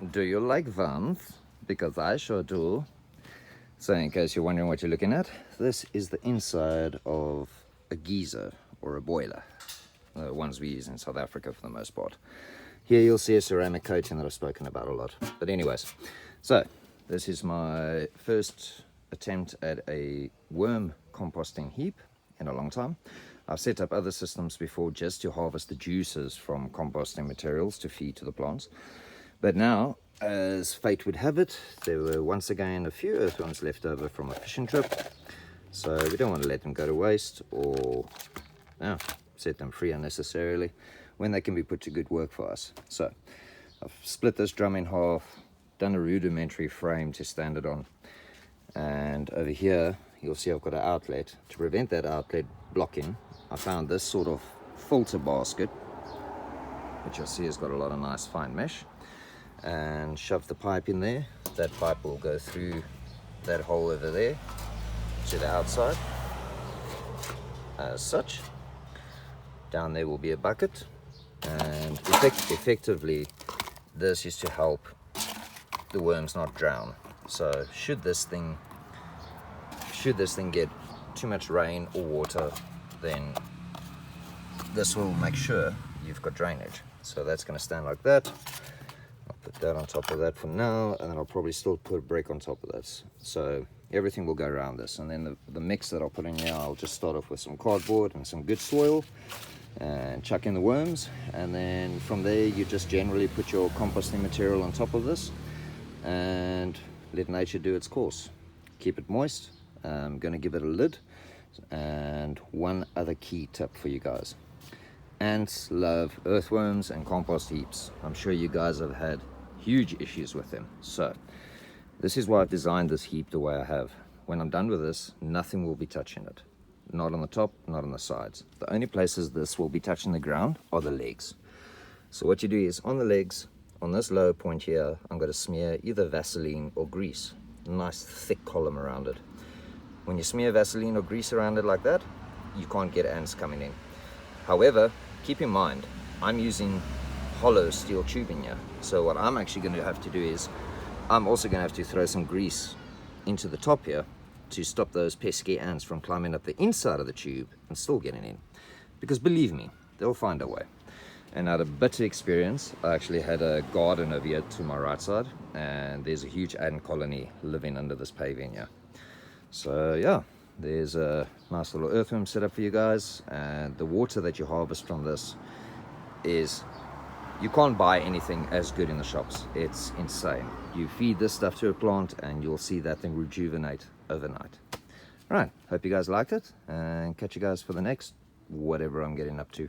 Do you like warmth? Because I sure do. So in case you're wondering what you're looking at, this is the inside of a geyser or a boiler. The ones we use in South Africa for the most part. Here you'll see a ceramic coating that I've spoken about a lot. But anyways, so this is my first attempt at a worm composting heap in a long time. I've set up other systems before just to harvest the juices from composting materials to feed to the plants. But now, as fate would have it, there were once again a few earthworms left over from a fishing trip. So we don't want to let them go to waste or set them free unnecessarily when they can be put to good work for us. So I've split this drum in half, done a rudimentary frame to stand it on. And over here, you'll see I've got an outlet. To prevent that outlet blocking, I found this sort of filter basket, which you'll see has got a lot of nice fine mesh. And shove the pipe in there. That pipe will go through that hole over there to the outside as such. Down there will be a bucket, and effectively this is to help the worms not drown. So should this thing get too much rain or water, then this will make sure you've got drainage. So that's going to stand like that. I'll put that on top of that for now, and then I'll probably still put a brick on top of this. So everything will go around this, and then the mix that I'll put in here, I'll just start off with some cardboard and some good soil and chuck in the worms, and then from there you just generally put your composting material on top of this and let nature do its course. Keep it moist. I'm going to give it a lid. And one other key tip for you guys: ants love earthworms and compost heaps. I'm sure you guys have had huge issues with them. So this is why I've designed this heap the way I have. When I'm done with this, nothing will be touching it. Not on the top, not on the sides. The only places this will be touching the ground are the legs. So what you do is, on the legs, on this lower point here, I'm going to smear either Vaseline or grease. A nice thick column around it. When you smear Vaseline or grease around it like that, you can't get ants coming in. However, keep in mind, I'm using hollow steel tubing here. So what I'm actually going to have to do is, I'm also going to have to throw some grease into the top here to stop those pesky ants from climbing up the inside of the tube and still getting in. Because believe me, they'll find a way. And out of bitter experience, I actually had a garden over here to my right side, and there's a huge ant colony living under this paving here. So yeah, there's a nice little earthworm setup for you guys. And the water that you harvest from this is, you can't buy anything as good in the shops. It's insane. You feed this stuff to a plant and you'll see that thing rejuvenate overnight. Right, hope you guys liked it, and catch you guys for the next whatever I'm getting up to.